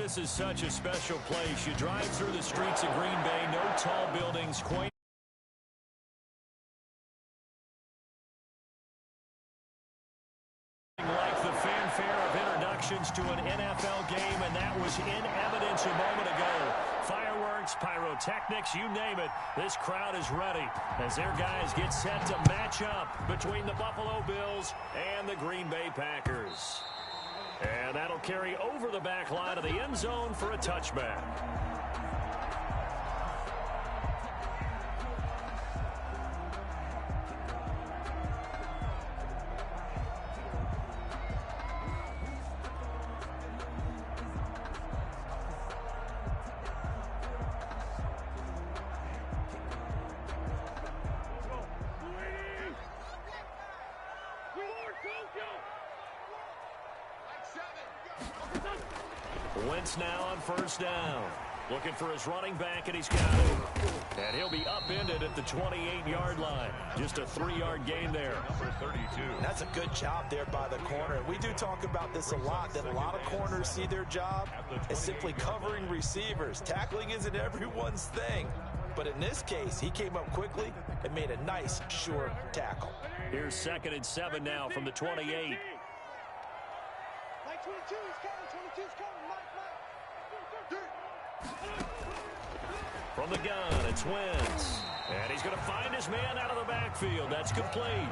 this is such a special place. You drive through the streets of Green Bay, no tall buildings, quaint. Like the fanfare of introductions to an NFL game, and that was in evidence a moment ago. Fireworks, pyrotechnics, you name it. This crowd is ready as their guys get set to match up between the Buffalo Bills and the Green Bay Packers. And that'll carry over the back line of the end zone for a touchback. Wentz now on first down. Looking for his running back, and he's got it. And he'll be upended at the 28-yard line. Just a 3-yard gain there. Number 32. That's a good job there by the corner. We do talk about this a lot, that a lot of corners see their job as simply covering receivers. Tackling isn't everyone's thing. But in this case, he came up quickly and made a nice, sure tackle. Here's 2nd and 7 now from the 28. Mike 22 is coming. 22 is coming. From the gun, it's Wentz. And he's going to find his man out of the backfield. That's complete.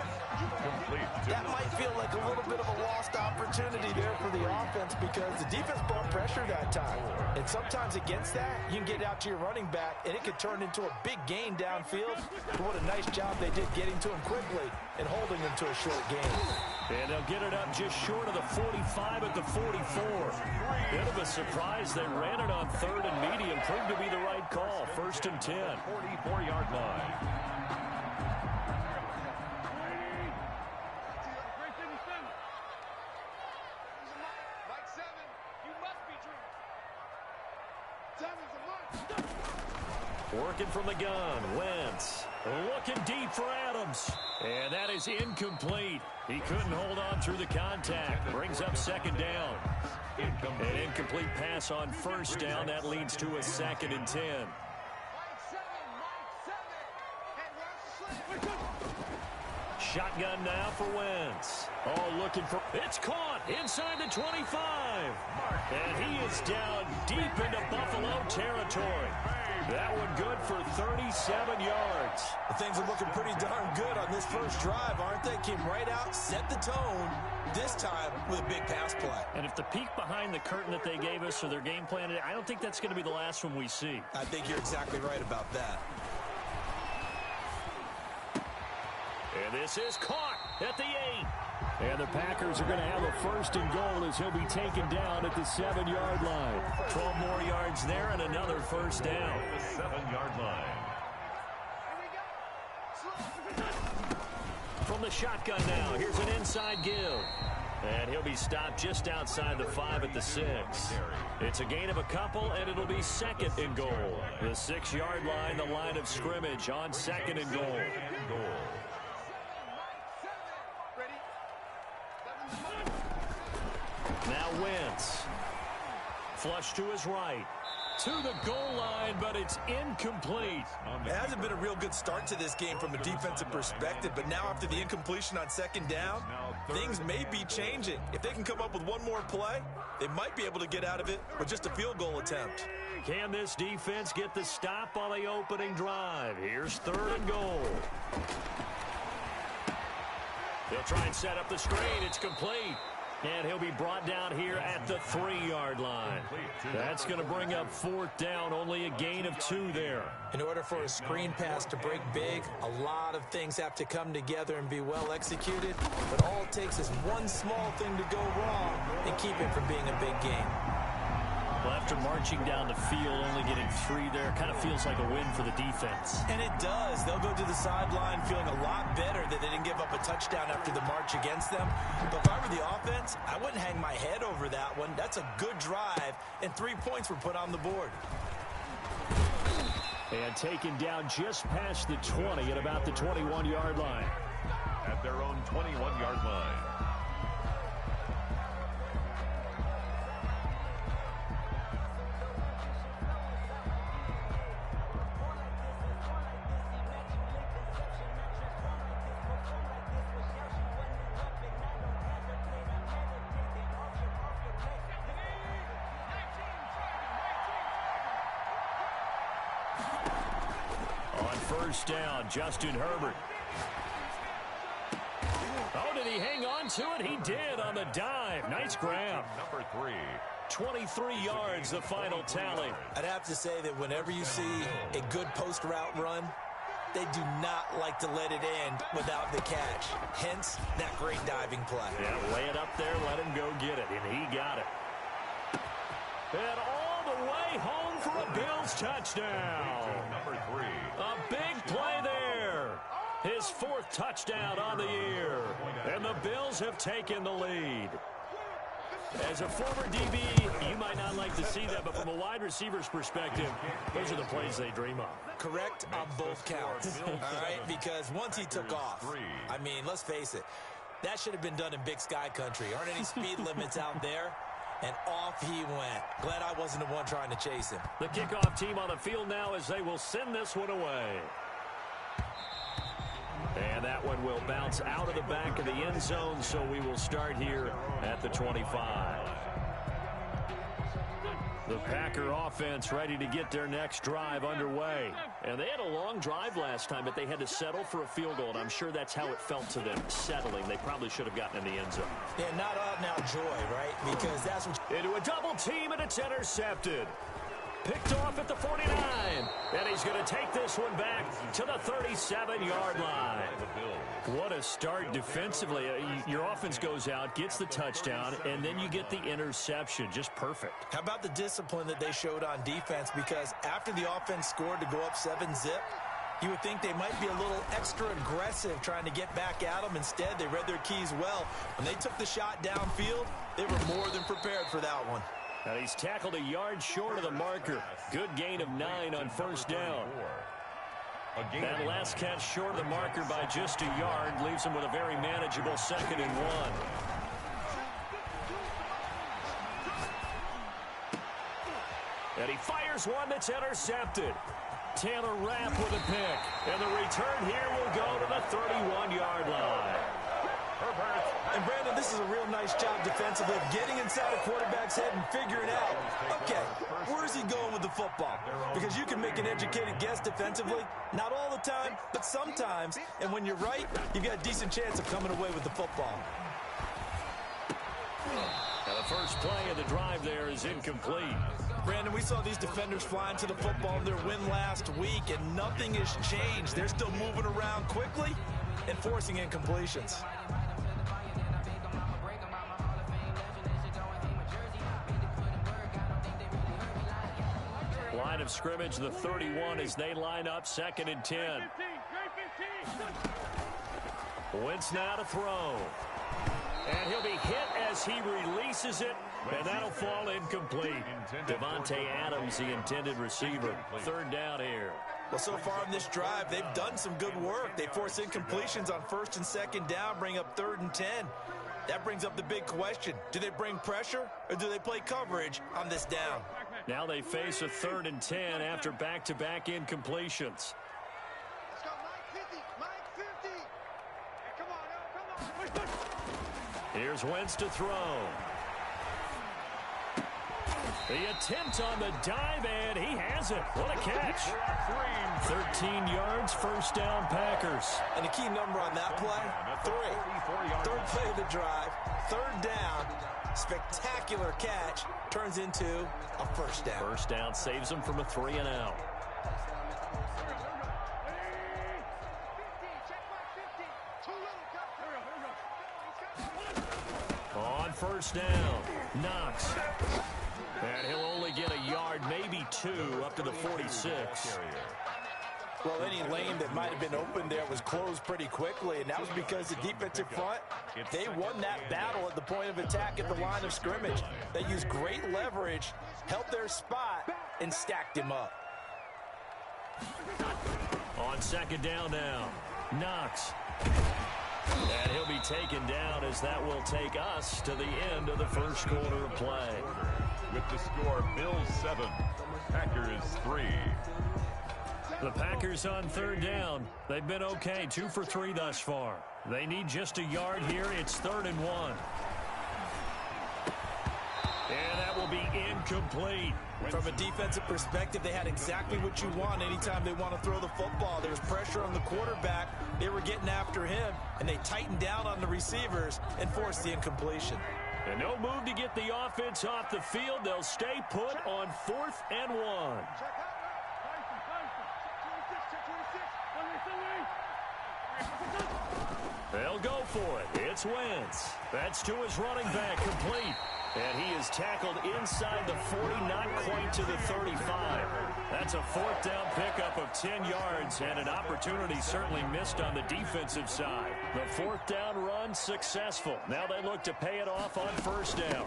That might feel like a little bit of a lost opportunity there for the offense because the defense brought pressure that time. And sometimes against that, you can get out to your running back, and it could turn into a big gain downfield. But what a nice job they did getting to him quickly and holding him to a short gain. And they'll get it up just short of the 45 at the 44. Bit of a surprise. They ran it on 3rd and medium. Proved to be the right call. 1st and 10. 44-yard line. Working from the gun, Wentz. Looking deep for Adams. And that is incomplete. He couldn't hold on through the contact. Brings up 2nd down. An incomplete pass on 1st down. That leads to a 2nd and 10. Shotgun now for Wentz. Oh, looking for... It's caught inside the 25. And he is down deep into Buffalo territory. That one good for 37 yards. Things are looking pretty darn good on this first drive, aren't they? Came right out, set the tone, this time with a big pass play. And if the peek behind the curtain that they gave us for their game plan, I don't think that's going to be the last one we see. I think you're exactly right about that. And this is caught at the 8. And the Packers are going to have a 1st and goal as he'll be taken down at the 7-yard line. 12 more yards there and another 1st down. The 7-yard line. From the shotgun now, here's an inside give. And he'll be stopped just outside the 5 at the 6. It's a gain of a couple, and it'll be 2nd and goal. The 6-yard line, the line of scrimmage on 2nd and goal. Now Wentz. Flush to his right. To the goal line, but it's incomplete. It hasn't been a real good start to this game from a defensive perspective, but now after the incompletion on 2nd down, things may be changing. If they can come up with one more play, they might be able to get out of it with just a field goal attempt. Can this defense get the stop on the opening drive? Here's 3rd and goal. They'll try and set up the screen. It's complete. And he'll be brought down here at the 3-yard line. That's going to bring up 4th down, only a gain of 2 there. In order for a screen pass to break big, a lot of things have to come together and be well executed. But all it takes is one small thing to go wrong and keep it from being a big game. Well, after marching down the field, only getting 3 there, kind of feels like a win for the defense. And it does. They'll go to the sideline feeling a lot better that they didn't give up a touchdown after the march against them. But if I were the offense, I wouldn't hang my head over that one. That's a good drive, and 3 points were put on the board. And taken down just past the 20 at about the 21-yard line. At their own 21-yard line. 1 On first down, Justin Herbert. Oh, did he hang on to it? He did on the dive. Nice grab. Number 3. 23 yards, the final tally. I'd have to say that whenever you see a good post route run, they do not like to let it end without the catch. Hence, that great diving play. Yeah, lay it up there, let him go get it, and he got it. And all the way home for a Bills touchdown. Number 3. A big play there. His 4th touchdown on the year. And the Bills have taken the lead. As a former DB, you might not like to see that, but from a wide receiver's perspective, those are the plays they dream of. Correct on both counts, all right? Because once he took off, I mean, let's face it, that should have been done in Big Sky country. Aren't any speed limits out there? And off he went. Glad I wasn't the one trying to chase him. The kickoff team on the field now as they will send this one away. And that one will bounce out of the back of the end zone, so we will start here at the 25. The Packer offense ready to get their next drive underway. And they had a long drive last time, but they had to settle for a field goal, and I'm sure that's how it felt to them, settling. They probably should have gotten in the end zone. Yeah, not out now joy, right? Because that's what... Into a double team, and it's intercepted. Picked off at the 49, and he's going to take this one back to the 37-yard line. What a start defensively. Your offense goes out, gets the touchdown, and then you get the interception. Just perfect. How about the discipline that they showed on defense? Because after the offense scored to go up 7-zip, you would think they might be a little extra aggressive trying to get back at them. Instead, they read their keys well. When they took the shot downfield, they were more than prepared for that one. And he's tackled a yard short of the marker. Good gain of 9 on first down. That last catch short of the marker by just a yard leaves him with a very manageable 2nd and 1. And he fires one that's intercepted. Taylor Rapp with a pick. And the return here will go to the 31-yard line. And Brandon, this is a real nice job defensively of getting inside a quarterback's head and figuring out, okay, where's he going with the football? Because you can make an educated guess defensively, not all the time, but sometimes. And when you're right, you've got a decent chance of coming away with the football. And the first play of the drive there is incomplete. Brandon, we saw these defenders flying to the football in their win last week, and nothing has changed. They're still moving around quickly and forcing incompletions. Line of scrimmage, the 31 as they line up, 2nd and 10. Wentz now to throw. And he'll be hit as he releases it, and that'll fall incomplete. Devontae Adams, the intended receiver. 3rd down here. Well, so far in this drive, they've done some good work. They force incompletions on 1st and 2nd down, bring up 3rd and 10. That brings up the big question. Do they bring pressure, or do they play coverage on this down? Now they face a 3rd and 10 after back-to-back incompletions. Let's go, Mike 50, Mike 50. Hey, come on, come on. Push, push. Here's Wentz to throw. The attempt on the dive, and he has it. What a catch. 13 yards, 1st down Packers. And the key number on that play, 3. 3rd play of the drive, 3rd down, spectacular catch, turns into a 1st down. 1st down saves him from a 3 and out. On 1st down, Knox. And he'll only get a yard, maybe 2, up to the 46. Well, any lane that might have been open there was closed pretty quickly, and that was because the defensive front, they won that battle at the point of attack at the line of scrimmage. They used great leverage, held their spot, and stacked him up. On 2nd down now, Knox. And he'll be taken down as that will take us to the end of the 1st quarter of play. With the score, Bills 7, Packers 3. The Packers on 3rd down. They've been okay, 2 for 3 thus far. They need just a yard here. It's 3rd and 1. And that will be incomplete. From a defensive perspective, they had exactly what you want anytime they want to throw the football. There was pressure on the quarterback. They were getting after him, and they tightened down on the receivers and forced the incompletion. And no move to get the offense off the field. They'll stay put on 4th and 1. They'll go for it. It's Wentz. That's to his running back, complete. And he is tackled inside the 40, not quite to the 35. That's a 4th down pickup of 10 yards, and an opportunity certainly missed on the defensive side. The 4th down run successful. Now they look to pay it off on 1st down.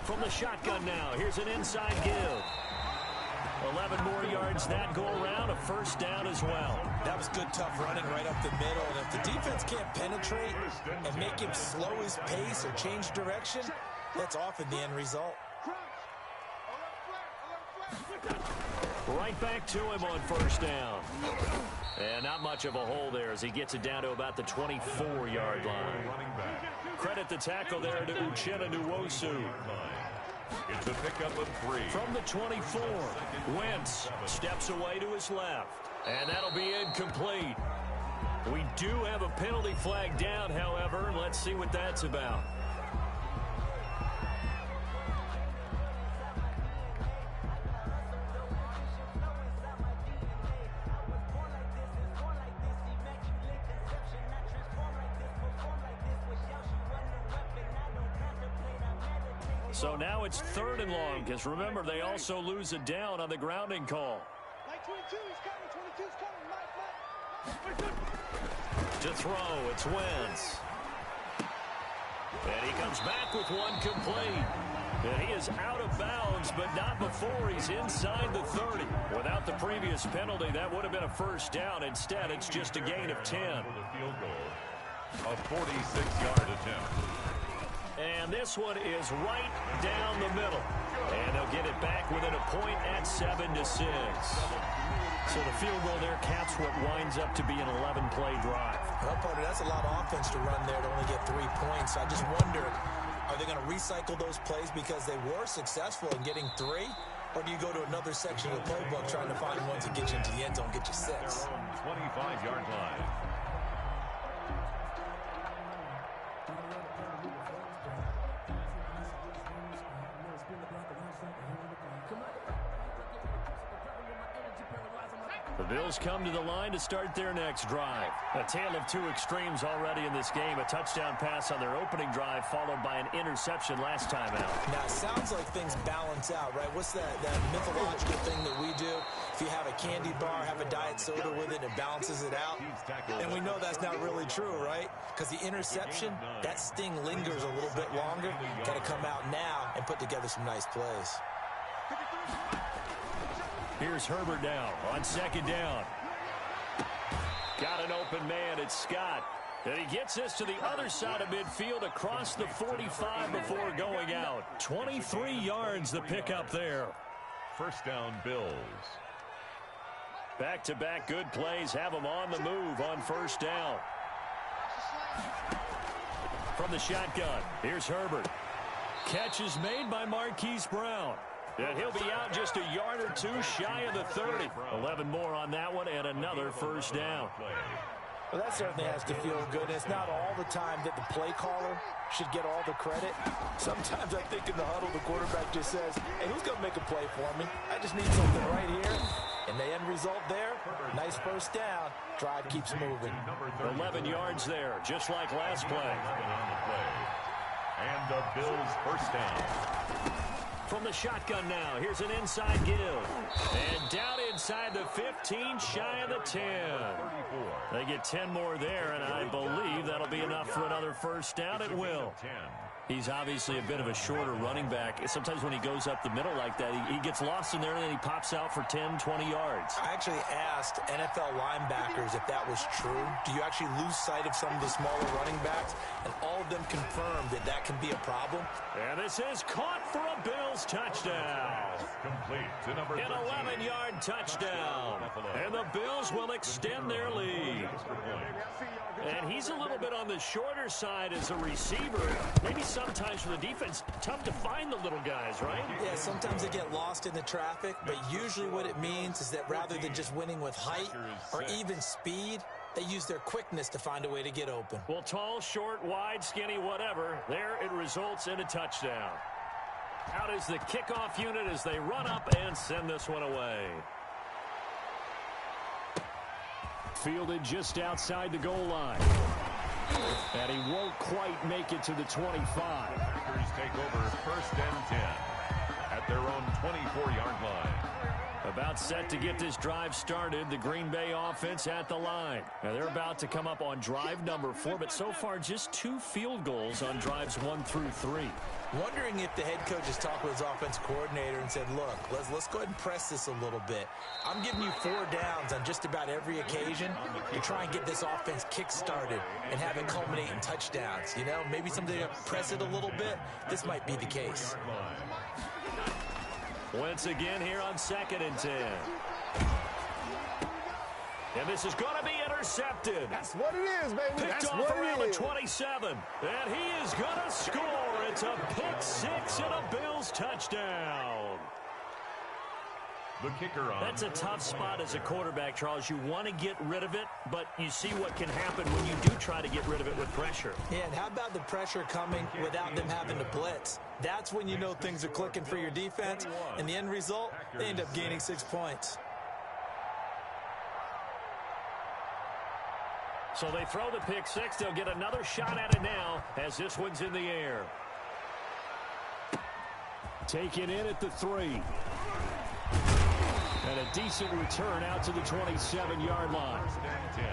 From the shotgun now, here's an inside give. 11 more yards that go around, a 1st down as well. That was good, tough running right up the middle. And if the defense can't penetrate and make him slow his pace or change direction, that's often the end result. Right back to him on 1st down. And not much of a hole there as he gets it down to about the 24-yard line. Credit the tackle there to Uchenna Nwosu. It's a pickup of 3. From the 24, Wentz steps away to his left. And that'll be incomplete. We do have a penalty flag down, however. Let's see what that's about. So now it's 3rd and long, because remember, they also lose a down on the grounding call. To throw, it's Wentz. And he comes back with one complete. And he is out of bounds, but not before he's inside the 30. Without the previous penalty, that would have been a 1st down. Instead, it's just a gain of 10. A 46-yard attempt. And this one is right down the middle. And they'll get it back within a point at 7-6. So the field goal there caps what winds up to be an 11-play drive. Well, partner, that's a lot of offense to run there to only get 3 points. I just wonder, are they going to recycle those plays because they were successful in getting 3? Or do you go to another section of the playbook trying to find ones that get you into the end zone, get you 6? 25-yard line. The Bills come to the line to start their next drive. A tale of 2 extremes already in this game. A touchdown pass on their opening drive, followed by an interception last time out. Now, it sounds like things balance out, right? What's that mythological thing that we do? If you have a candy bar, have a diet soda with it, it balances it out. And we know that's not really true, right? Because the interception, that sting lingers a little bit longer. Got to come out now and put together some nice plays. Here's Herbert now on 2nd down. Got an open man. It's Scott. And he gets this to the other side of midfield across the 45 before going out. 23 yards the pickup there. 1st down, Bills. Back-to-back good plays have them on the move on 1st down. From the shotgun, here's Herbert. Catch is made by Marquise Brown. And he'll be out just a yard or 2 shy of the 30. 11 more on that one and another 1st down. Well, that certainly has to feel good. It's not all the time that the play caller should get all the credit. Sometimes I think in the huddle, the quarterback just says, hey, who's going to make a play for me? I just need something right here. And the end result there, nice 1st down. Drive keeps moving. 11 yards there, just like last play. And the Bills' 1st down. From the shotgun now, here's an inside give. And down inside the 15, shy of the 10. They get 10 more there, and I believe that'll be enough for another 1st down. It will. He's obviously a bit of a shorter running back. Sometimes when he goes up the middle like that, he gets lost in there, and then he pops out for 10, 20 yards. I actually asked NFL linebackers if that was true. Do you actually lose sight of some of the smaller running backs? And all of them confirmed that that can be a problem. And this is caught for a Bills touchdown. Complete to number 13. An 11-yard touchdown. And the Bills will extend their lead. And he's a little bit on the shorter side as a receiver. Maybe sometimes for the defense, tough to find the little guys, right? Yeah, sometimes they get lost in the traffic, but usually what it means is that rather than just winning with height or even speed, they use their quickness to find a way to get open. Well, tall, short, wide, skinny, whatever, there it results in a touchdown. Out is the kickoff unit as they run up and send this one away. Fielded just outside the goal line. And he won't quite make it to the 25. Packers take over 1st and 10 at their own 24-yard line. About set to get this drive started, the Green Bay offense at the line. Now they're about to come up on drive number 4, but so far just 2 field goals on drives 1 through 3. Wondering if the head coach has talked with his offensive coordinator and said, look, let's go ahead and press this a little bit. I'm giving you 4 downs on just about every occasion to try and get this offense kick-started and have it culminate in touchdowns. You know, maybe something to press it a little bit. This might be the case. Once again here on 2nd and 10. And this is going to be intercepted. That's what it is, baby. Picked That's off what around it the is. 27. And he is going to score. It's a pick 6 and a Bills touchdown. The kicker on. That's a tough spot as a quarterback, Charles. You want to get rid of it, but you see what can happen when you do try to get rid of it with pressure. Yeah, and how about the pressure coming without them having to blitz? That's when you know things are clicking for your defense, and the end result, they end up gaining 6 points. So they throw the pick 6. They'll get another shot at it now as this one's in the air. Taken in at the 3. And a decent return out to the 27-yard line. 1st and 10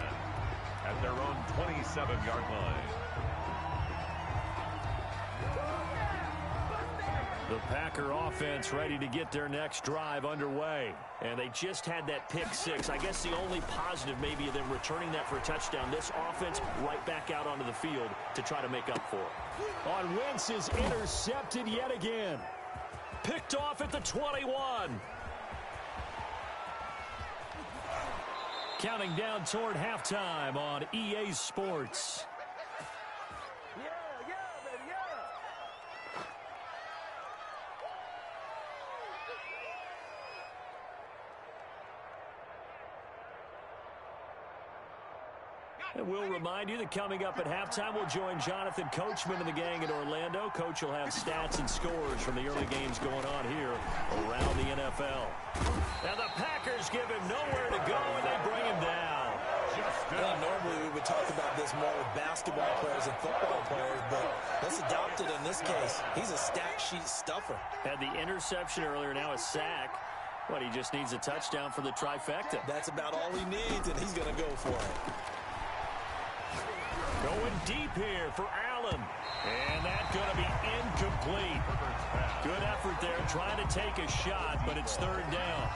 at their own 27-yard line. The Packer offense ready to get their next drive underway. And they just had that pick 6. I guess the only positive maybe of them returning that for a touchdown. This offense right back out onto the field to try to make up for it. On Wentz is intercepted yet again. Picked off at the 21. Counting down toward halftime on EA Sports. And we'll remind you that coming up at halftime, we'll join Jonathan Coachman and the gang in Orlando. Coach will have stats and scores from the early games going on here around the NFL. Now the Packers give him nowhere to go, and they bring him down. Normally we would talk about this more with basketball players and football players, but let's adopt it in this case. He's a stat sheet stuffer. Had the interception earlier, now a sack. But he just needs a touchdown for the trifecta. That's about all he needs, and he's going to go for it. Going deep here for Allen. And that's going to be incomplete. Good effort there trying to take a shot, but it's 3rd down.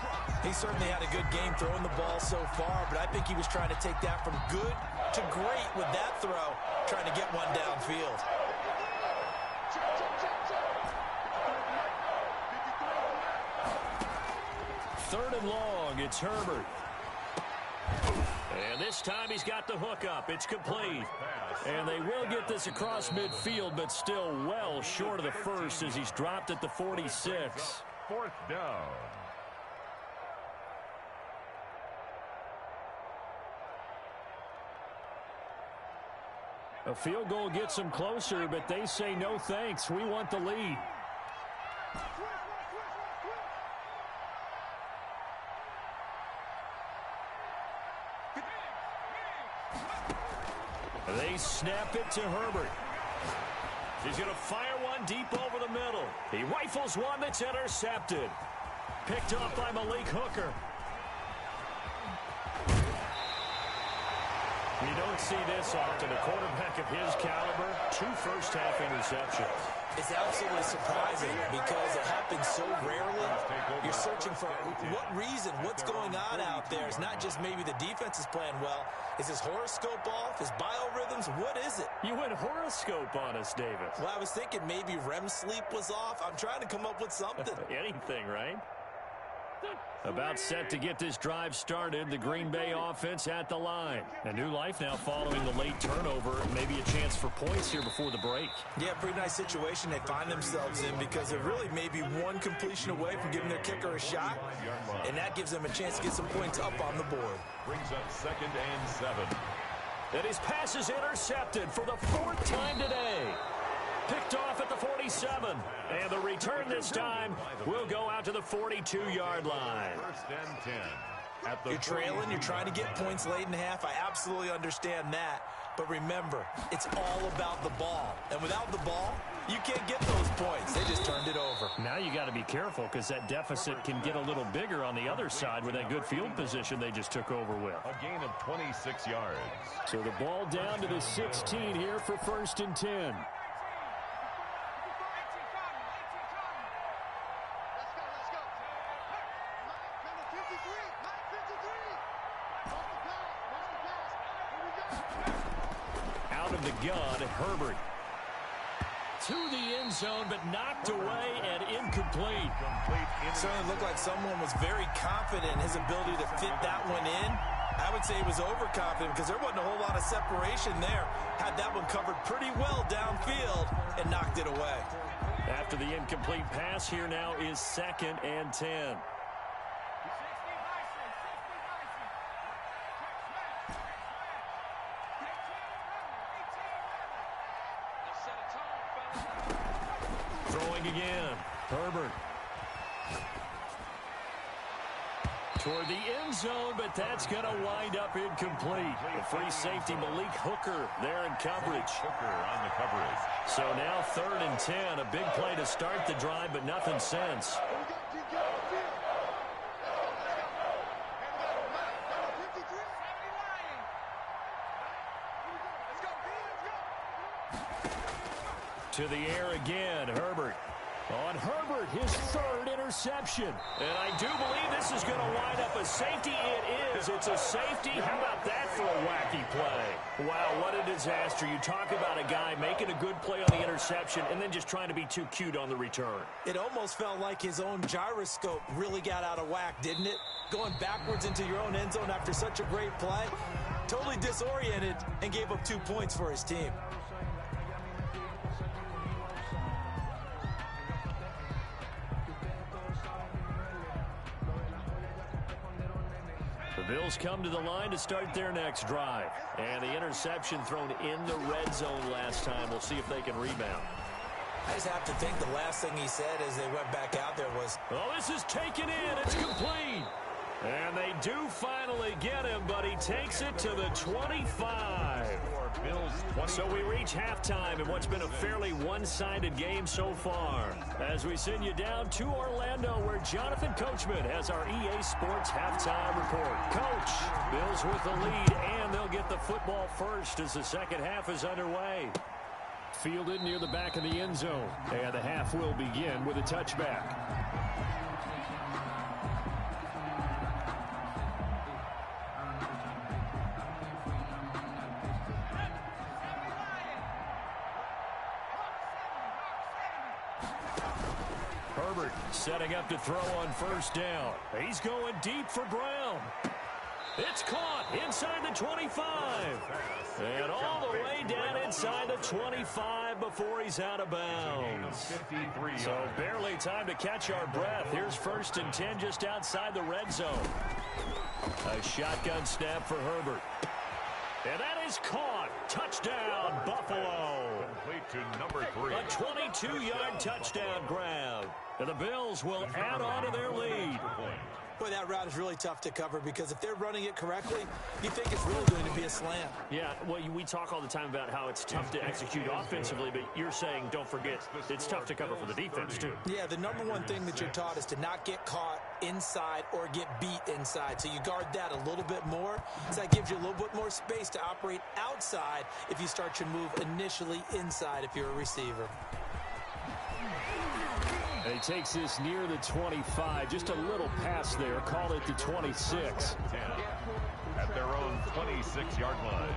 He certainly had a good game throwing the ball so far, but I think he was trying to take that from good to great with that throw, trying to get one downfield. Third and long, it's Herbert. And this time he's got the hook up. It's complete. And they will get this across midfield, but still well short of the first as he's dropped at the 46. 4th down. A field goal gets them closer, but they say no thanks. We want the lead. They snap it to Herbert. He's going to fire one deep over the middle. He rifles one that's intercepted. Picked up by Malik Hooker. You don't see this often. A quarterback of his caliber, 2 first-half interceptions. It's absolutely surprising because it happens so rarely. You're searching for what reason, what's going on out there. It's not just maybe the defense is playing well. Is his horoscope off? His biorhythms? What is it? You went horoscope on us, Davis. Well, I was thinking maybe REM sleep was off. I'm trying to come up with something. Anything, right? About set to get this drive started, the Green Bay offense at the line. A new life now following the late turnover. Maybe a chance for points here before the break. Yeah, pretty nice situation they find themselves in because they're really maybe one completion away from giving their kicker a shot, and that gives them a chance to get some points up on the board. Brings up 2nd and 7. And his pass is intercepted for the 4th time today. Picked off at the 47. And the return this time will go out to the 42-yard line. 1st and 10. You're trailing, you're trying to get points late in half. I absolutely understand that. But remember, it's all about the ball. And without the ball, you can't get those points. They just turned it over. Now you got to be careful because that deficit can get a little bigger on the other side with that good field position they just took over with. A gain of 26 yards. So the ball down to the 16 here for 1st and 10. Gun, Herbert to the end zone, but knocked away and incomplete. It certainly looked like someone was very confident in his ability to fit that one in. I would say he was overconfident because there wasn't a whole lot of separation there. Had that one covered pretty well downfield and knocked it away. After the incomplete pass, here now is 2nd and 10. Throwing again. Herbert. Toward the end zone, but that's going to wind up incomplete. The free safety, Malik Hooker, there in coverage. Hooker on the coverage. So now 3rd and 10. A big play to start the drive, but nothing since. To the air again, Herbert. On Herbert, his 3rd interception. And I do believe this is going to wind up a safety. It is. It's a safety. How about that for a wacky play? Wow, what a disaster. You talk about a guy making a good play on the interception and then just trying to be too cute on the return. It almost felt like his own gyroscope really got out of whack, didn't it? Going backwards into your own end zone after such a great play. Totally disoriented and gave up 2 points for his team. The Bills come to the line to start their next drive. And the interception thrown in the red zone last time. We'll see if they can rebound. I just have to think the last thing he said as they went back out there was, "Oh, this is taken in. It's complete." And they do finally get him, but he takes it to the 25. So we reach halftime in what's been a fairly one-sided game so far. As we send you down to Orlando, where Jonathan Coachman has our EA Sports halftime report. Coach, Bills with the lead, and they'll get the football first as the second half is underway. Fielded near the back of the end zone, and the half will begin with a touchback. Herbert setting up to throw on 1st down. He's going deep for Brown. It's caught inside the 25. And all the way down inside the 25 before he's out of bounds. So barely time to catch our breath. Here's 1st and 10 just outside the red zone. A shotgun snap for Herbert. And that is caught. Touchdown, Buffalo. Complete to number 3. A 22-yard touchdown grab. And the Bills will add on to their lead. boy, that route is really tough to cover because if they're running it correctly, you think it's really going to be a slant. Yeah, well, we talk all the time about how it's tough to execute offensively, but you're saying, don't forget, it's tough to cover for the defense, too. Yeah, the number one thing that you're taught is to not get caught inside or get beat inside. So you guard that a little bit more. So that gives you a little bit more space to operate outside if you start your move initially inside if you're a receiver. And he takes this near the 25. Just a little pass there. Call it the 26. 10 at their own 26-yard line.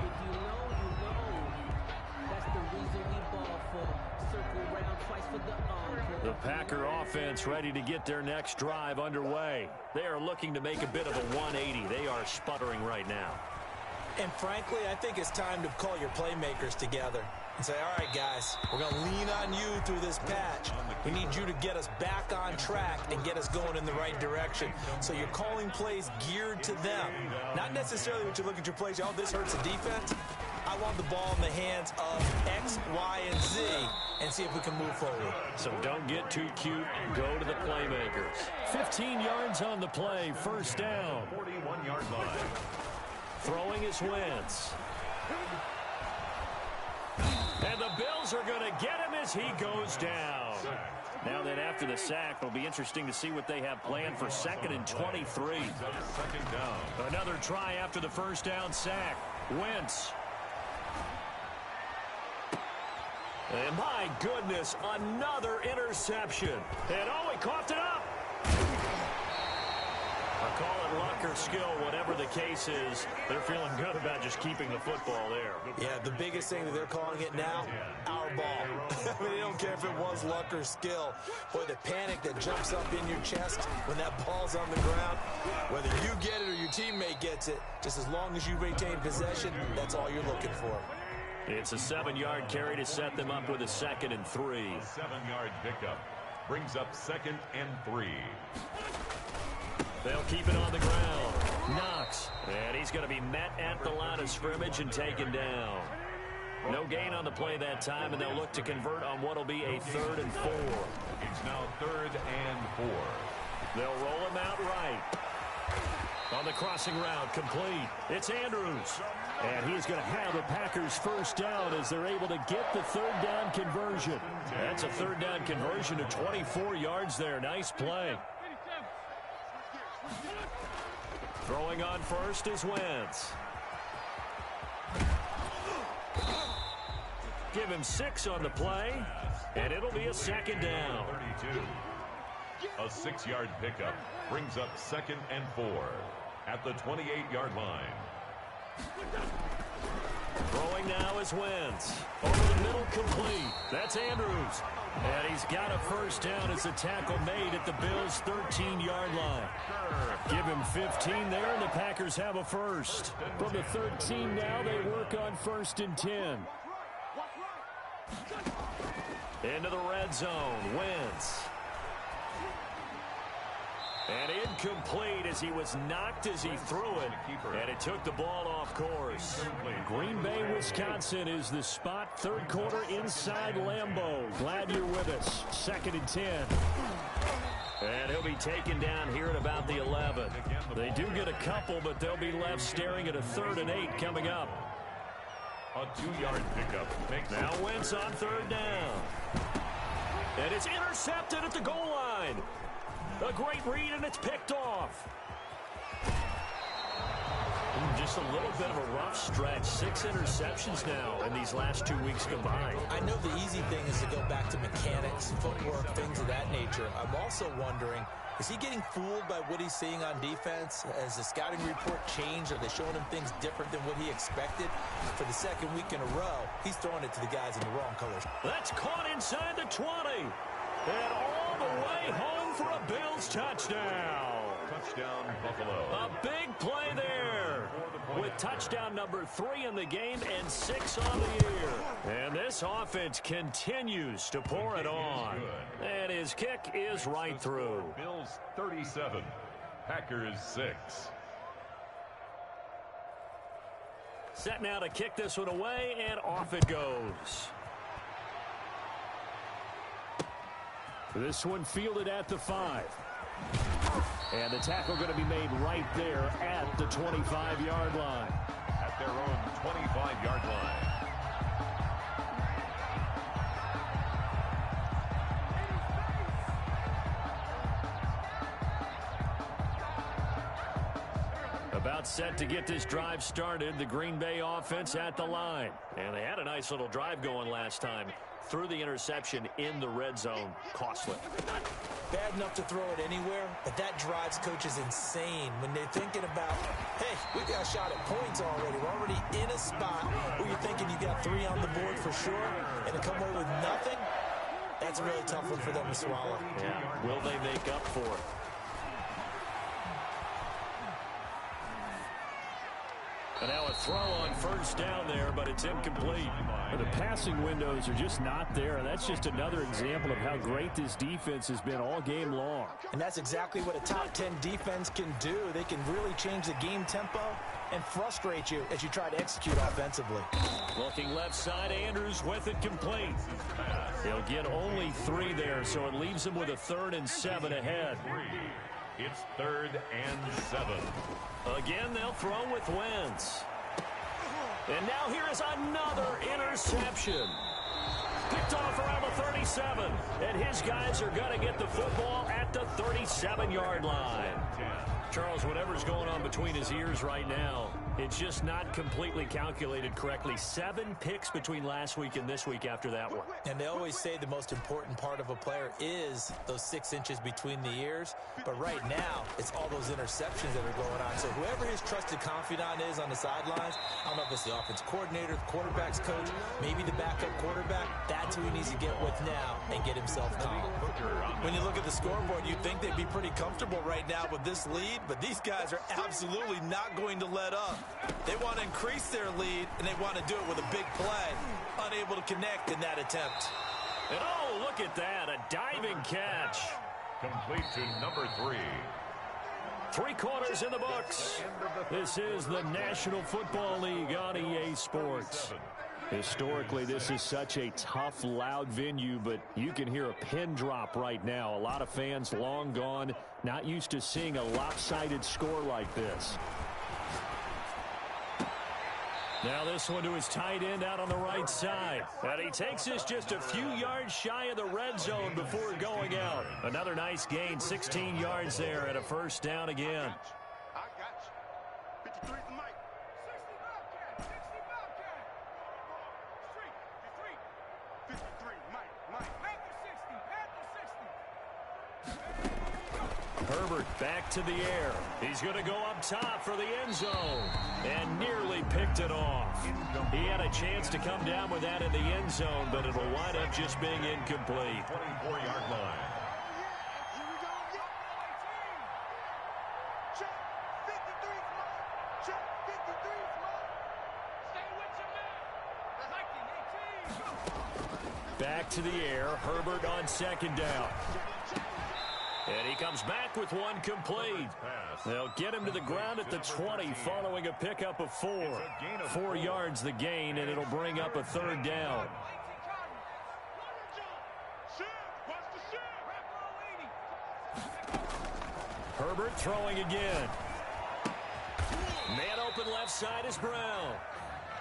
The Packer offense ready to get their next drive underway. They are looking to make a bit of a 180. They are sputtering right now. And frankly, I think it's time to call your playmakers together and say, all right, guys, we're going to lean on you through this patch. We need you to get us back on track and get us going in the right direction. So you're calling plays geared to them. Not necessarily what you look at your plays, oh, this hurts the defense. I want the ball in the hands of X, Y, and Z and see if we can move forward. So don't get too cute. Go to the playmakers. 15 yards on the play. First down. 41-yard line. Throwing is Wentz. And the Bills are going to get him as he goes down. Now then, after the sack, it'll be interesting to see what they have planned for 2nd and 23. Second down. Another try after the first down sack. Wentz. And my goodness, another interception. And oh, he coughed it up. I call it luck or skill, whatever the case is. They're feeling good about just keeping the football there. Yeah, the biggest thing that they're calling it now, our ball. I mean, they don't care if it was luck or skill. Boy, the panic that jumps up in your chest when that ball's on the ground, whether you get it or your teammate gets it, just as long as you retain possession, that's all you're looking for. It's a 7-yard carry to set them up with a 2nd and 3. 7-yard pickup brings up 2nd and 3. They'll keep it on the ground. Knox. And he's going to be met at the line of scrimmage and taken down. No gain on the play that time, and they'll look to convert on what will be a 3rd and 4. It's now 3rd and 4. They'll roll him out right. On the crossing route, complete. It's Andrews. And he's going to have the Packers first down as they're able to get the 3rd down conversion. That's a 3rd down conversion to 24 yards there. Nice play. Throwing on first is Wentz. Give him 6 on the play, and it'll be a 2nd down. 32. A 6-yard pickup brings up 2nd and 4 at the 28-yard line. Throwing now is Wentz. Over the middle, complete. That's Andrews. And he's got a first down as the tackle made at the Bills' 13-yard line. Give him 15 there, and the Packers have a first. From the 13 now, they work on 1st and 10. Into the red zone, Wentz. And incomplete as he was knocked as he threw it. And it took the ball off course. Green Bay, Wisconsin is the spot. 3rd quarter inside Lambeau. Glad you're with us. 2nd and 10. And he'll be taken down here at about the 11. They do get a couple, but they'll be left staring at a 3rd and 8 coming up. A 2-yard pickup. Now Wentz on 3rd down. And it's intercepted at the goal line. A great read, and it's picked off. Just a little bit of a rough stretch. 6 interceptions now in these last 2 weeks combined. I know the easy thing is to go back to mechanics, footwork, things of that nature. I'm also wondering, is he getting fooled by what he's seeing on defense? Has the scouting report changed? Are they showing him things different than what he expected? For the 2nd week in a row, he's throwing it to the guys in the wrong colors. That's caught inside the 20. And all the way home for a Bills touchdown. Touchdown, Buffalo. A big play there. With touchdown number 3 in the game and 6 on the year. And this offense continues to pour it on. And his kick is right through. Bills 37, Packers 6. Set now to kick this one away, and off it goes. This one fielded at the 5. And the tackle going to be made right there at the 25-yard line. At their own 25-yard line. About set to get this drive started. The Green Bay offense at the line. And they had a nice little drive going last time. threw the interception in the red zone. Costly. Bad enough to throw it anywhere, but that drives coaches insane when they're thinking about, hey, we got a shot at points already. We're already in a spot where you're thinking you got 3 on the board for sure, and to come away with nothing, that's a really tough one for them to swallow. Yeah. Will they make up for it? And now a throw on first down there, but it's incomplete. The passing windows are just not there, and that's just another example of how great this defense has been all game long. And that's exactly what a top 10 defense can do. They can really change the game tempo and frustrate you as you try to execute offensively. Looking left side, Andrews with it complete. He'll get only 3 there, so it leaves him with a 3rd and 7 ahead. It's 3rd and 7. Again, they'll throw with Wentz. And now here is another interception. Picked off around the 37. And his guys are going to get the football at the 37-yard line. Charles, whatever's going on between his ears right now, it's just not completely calculated correctly. 7 picks between last week and this week after that one. And they always say the most important part of a player is those 6 inches between the ears. But right now, it's all those interceptions that are going on. So whoever his trusted confidant is on the sidelines, I don't know if it's the offense coordinator, the quarterback's coach, maybe the backup quarterback, that's who he needs to get with now and get himself calm. When you look at the scoreboard, you'd think they'd be pretty comfortable right now with this lead, but these guys are absolutely not going to let up. They want to increase their lead, and they want to do it with a big play. Unable to connect in that attempt. And oh, look at that, a diving catch. Complete to number 3. 3 quarters in the books. This is the National Football League on EA Sports. Historically, this is such a tough, loud venue, but you can hear a pin drop right now. A lot of fans long gone, not used to seeing a lopsided score like this. Now this one to his tight end out on the right side. And he takes this just a few yards shy of the red zone before going out. Another nice gain, 16 yards there and a first down again. I got you. 53 for Mike. 60 Bobcat. 60 Bobcat. Street. 53. 53. Mike. Panther 60. Panther 60. Herbert back to the air. He's going to go up top for the end zone. And nearly picked it off. He had a chance to come down with that in the end zone, but it'll wind up just being incomplete. 24-yard line. Here we go. Check. 53 for Mike. Check. 53 for Mike. Stay with your man. Hiking 18. Back to the air. Herbert on second down. And he comes back with one complete. They'll get him to the ground at the 20 following a pickup of 4. 4 yards the gain, and it'll bring up a 3rd down. Herbert throwing again. Man open left side is Brown.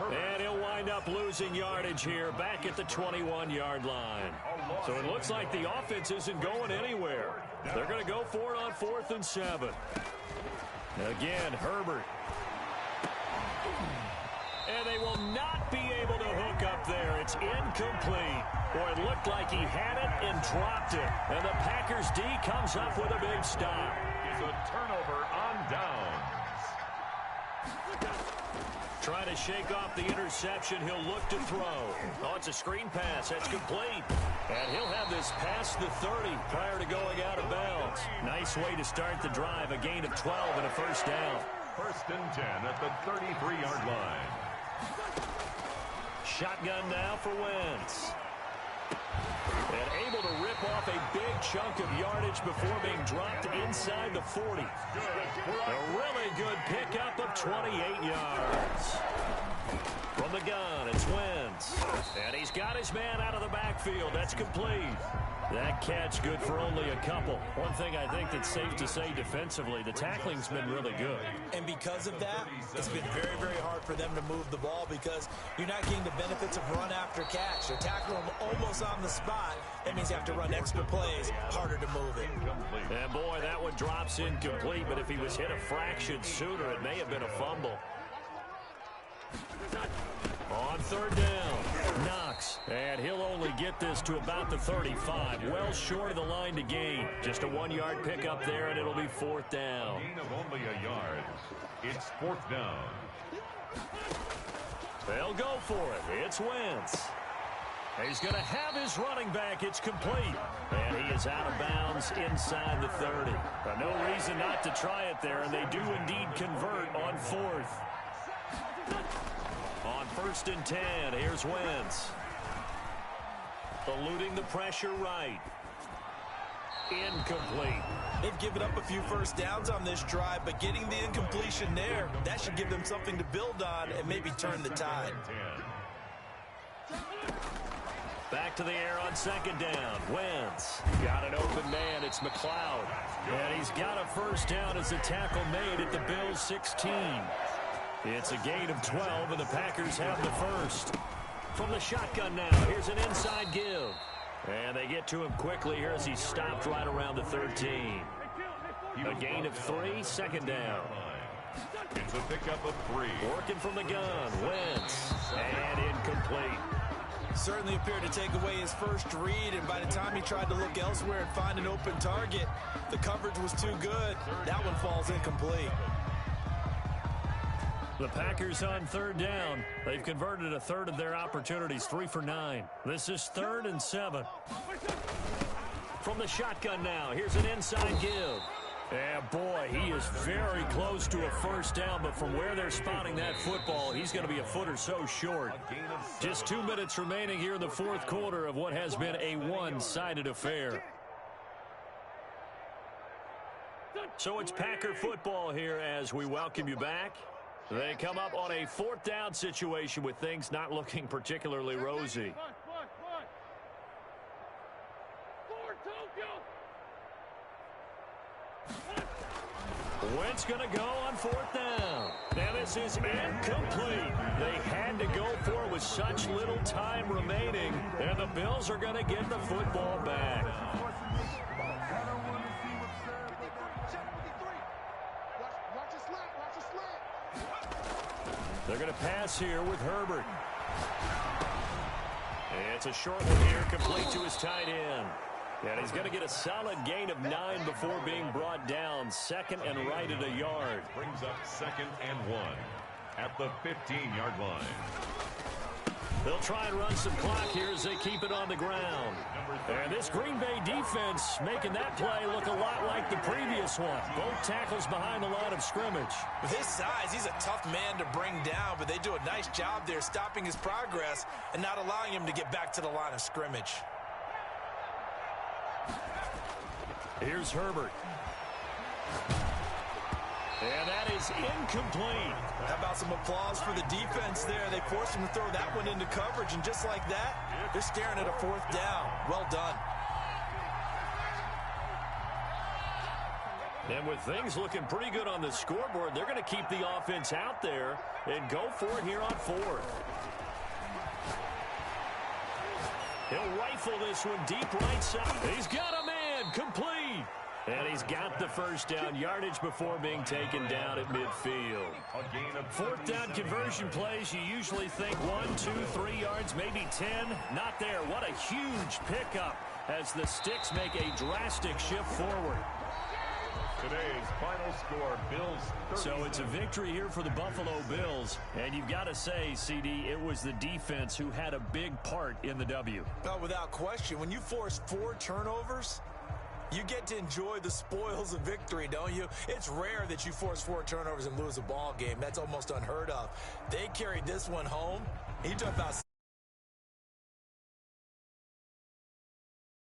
And he'll wind up losing yardage here back at the 21-yard line. So it looks like the offense isn't going anywhere. They're going to go for it on 4th and 7. Again, Herbert. And they will not be able to hook up there. It's incomplete. Boy, it looked like he had it and dropped it. And the Packers D comes up with a big stop. It's a turnover on downs. Trying to shake off the interception. He'll look to throw. Oh, it's a screen pass. That's complete. And he'll have this past the 30 prior to going out of bounds. Nice way to start the drive. A gain of 12 and a first down. 1st and 10 at the 33-yard line. Shotgun now for Wentz. And able to rip off a big chunk of yardage before being dropped inside the 40. A really good pickup of 28 yards. From the gun, it's Wentz. And he's got his man out of the backfield. That's complete. That catch good for only a couple. One thing I think that's safe to say defensively, the tackling's been really good. And because of that, it's been very, very hard for them to move the ball because you're not getting the benefits of run after catch. They're tackling them almost on the spot. That means you have to run extra plays, harder to move it. And boy, that one drops incomplete, but if he was hit a fraction sooner, it may have been a fumble. On 3rd down, Knox, and he'll only get this to about the 35. Well short of the line to gain. Just a 1-yard pickup there, and it'll be 4th down. Gain of only a yard. It's 4th down. They'll go for it. It's Wentz. He's going to have his running back. It's complete. And he is out of bounds inside the 30. But no reason not to try it there, and they do indeed convert on 4th. On 1st and 10, here's Wentz. Eluding the pressure right. Incomplete. They've given up a few first downs on this drive, but getting the incompletion there, that should give them something to build on and maybe turn the tide. Back to the air on 2nd down. Wentz got an open man. It's McLeod. And he's got a first down as the tackle made at the Bills' 16. It's a gain of 12, and the Packers have the first. From the shotgun now, here's an inside give. And they get to him quickly here as he stopped right around the 13. A gain of 3, 2nd down. It's a pickup of 3. Working from the gun, Wentz. And incomplete. Certainly appeared to take away his first read, and by the time he tried to look elsewhere and find an open target, the coverage was too good. That one falls incomplete. The Packers on 3rd down. They've converted a third of their opportunities, 3 for 9. This is 3rd and 7. From the shotgun now, here's an inside give. And boy, he is very close to a first down, but from where they're spotting that football, he's going to be a foot or so short. Just 2 minutes remaining here in the 4th quarter of what has been a one-sided affair. So it's Packer football here as we welcome you back. They come up on a 4th down situation with things not looking particularly rosy. Wentz going to go on 4th down. Now this is incomplete. They had to go for it with such little time remaining, and the Bills are going to get the football back. They're going to pass here with Herbert. It's a short one here, complete to his tight end. And he's going to get a solid gain of 9 before being brought down. 2nd and right at a yard. Brings up 2nd and 1 at the 15-yard line. They'll try and run some clock here as they keep it on the ground. And this Green Bay defense making that play look a lot like the previous one. Both tackles behind the line of scrimmage. With his size, he's a tough man to bring down, but they do a nice job there stopping his progress and not allowing him to get back to the line of scrimmage. Here's Herbert. And that is incomplete. How about some applause for the defense there? They forced him to throw that one into coverage, and just like that, they're staring at a 4th down. Well done. And with things looking pretty good on the scoreboard, they're going to keep the offense out there and go for it here on 4th. He'll rifle this one deep right side. He's got a man, complete. And he's got the first down, yardage before being taken down at midfield. 4th down conversion plays, you usually think 1, 2, 3 yards, maybe 10. Not there. What a huge pickup as the Sticks make a drastic shift forward. Today's final score, Bills 30. So it's a victory here for the Buffalo Bills. And you've got to say, CD, it was the defense who had a big part in the W. Oh, without question. When you force 4 turnovers, you get to enjoy the spoils of victory, don't you? It's rare that you force 4 turnovers and lose a ball game. That's almost unheard of. They carried this one home. He took about